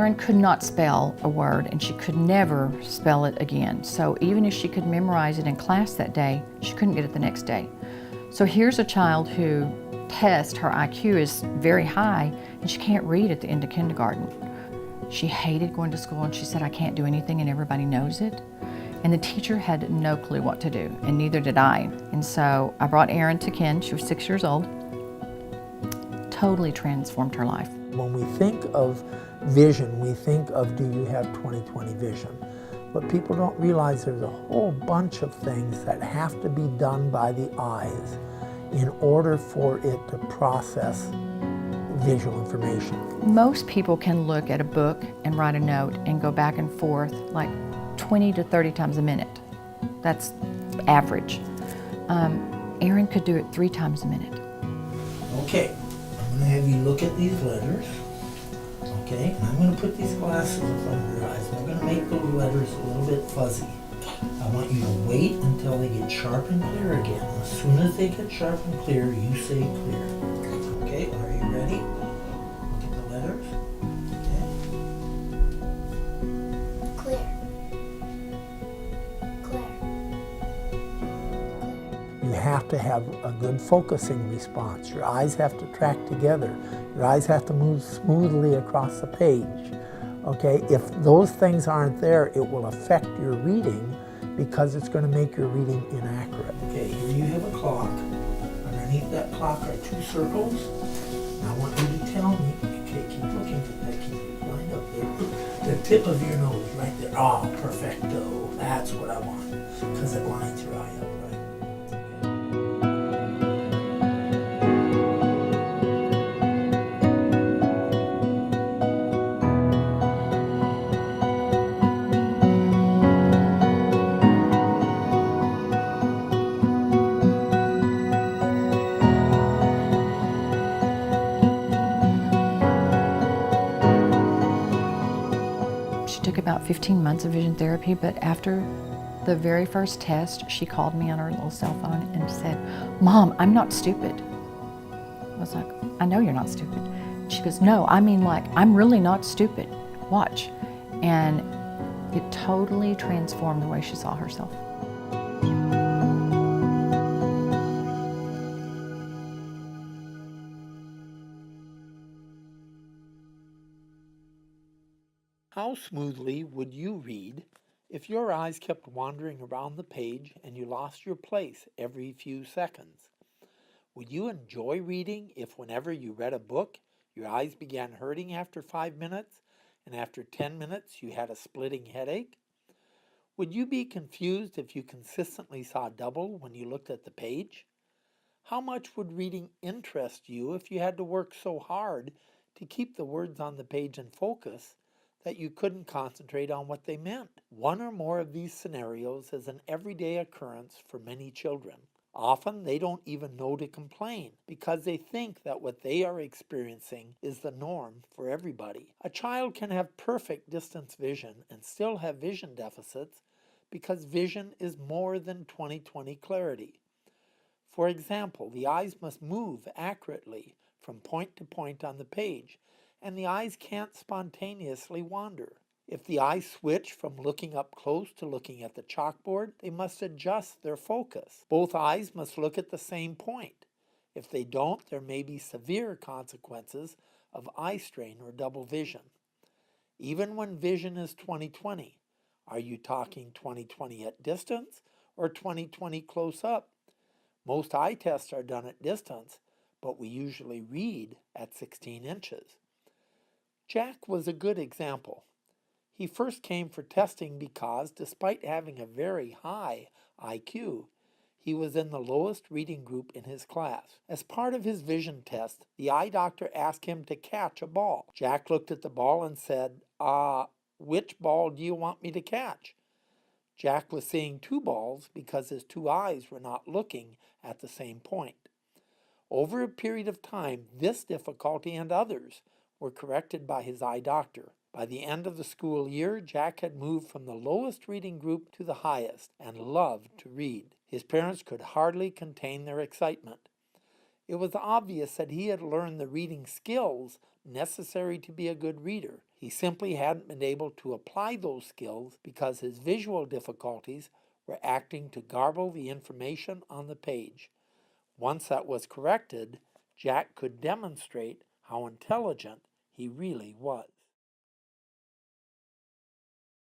Erin could not spell a word, and she could never spell it again. So even if she could memorize it in class that day, she couldn't get it the next day. So here's a child who tests her IQ is very high, and she can't read at the end of kindergarten. She hated going to school, and she said, I can't do anything, and everybody knows it. And the teacher had no clue what to do, and neither did I. And so I brought Erin to Ken. She was 6 years old. Totally transformed her life. When we think of vision, we think of, do you have 20/20 vision? But people don't realize there's a whole bunch of things that have to be done by the eyes in order for it to process visual information. Most people can look at a book and write a note and go back and forth like 20 to 30 times a minute. That's average. Erin could do it 3 times a minute. Okay, I'm going to have you look at these letters. Okay, and I'm going to put these glasses in front of your eyes. And I'm going to make those letters a little bit fuzzy. I want you to wait until they get sharp and clear again. As soon as they get sharp and clear, you say clear. Okay, are you ready? Look at the letters. Okay. Clear. Clear. You have to have a good focusing response. Your eyes have to track together. Your eyes have to move smoothly across the page. Okay, if those things aren't there, it will affect your reading because it's going to make your reading inaccurate. Okay, here you have a clock. Underneath that clock are 2 circles. Now I want you to tell me, okay, keep looking at that, keep it lined up there. The tip of your nose right there. Oh, perfecto. That's what I want because it lines your eye up right. She took about 15 months of vision therapy, but after the very first test, she called me on her little cell phone and said, Mom, I'm not stupid. I was like, I know you're not stupid. She goes, no, I mean like, I'm really not stupid. Watch. And it totally transformed the way she saw herself. How smoothly would you read if your eyes kept wandering around the page and you lost your place every few seconds? Would you enjoy reading if whenever you read a book, your eyes began hurting after 5 minutes and after 10 minutes you had a splitting headache? Would you be confused if you consistently saw double when you looked at the page? How much would reading interest you if you had to work so hard to keep the words on the page in focus that you couldn't concentrate on what they meant? One or more of these scenarios is an everyday occurrence for many children. Often they don't even know to complain because they think that what they are experiencing is the norm for everybody. A child can have perfect distance vision and still have vision deficits because vision is more than 20/20 clarity. For example, the eyes must move accurately from point to point on the page, and the eyes can't spontaneously wander. If the eyes switch from looking up close to looking at the chalkboard, they must adjust their focus. Both eyes must look at the same point. If they don't, there may be severe consequences of eye strain or double vision. Even when vision is 20/20, are you talking 20/20 at distance or 20/20 close up? Most eye tests are done at distance, but we usually read at 16 inches. Jack was a good example. He first came for testing because, despite having a very high IQ, he was in the lowest reading group in his class. As part of his vision test, the eye doctor asked him to catch a ball. Jack looked at the ball and said, which ball do you want me to catch? Jack was seeing 2 balls because his 2 eyes were not looking at the same point. Over a period of time, this difficulty and others were corrected by his eye doctor. By the end of the school year, Jack had moved from the lowest reading group to the highest and loved to read. His parents could hardly contain their excitement. It was obvious that he had learned the reading skills necessary to be a good reader. He simply hadn't been able to apply those skills because his visual difficulties were acting to garble the information on the page. Once that was corrected, Jack could demonstrate how intelligent he really was.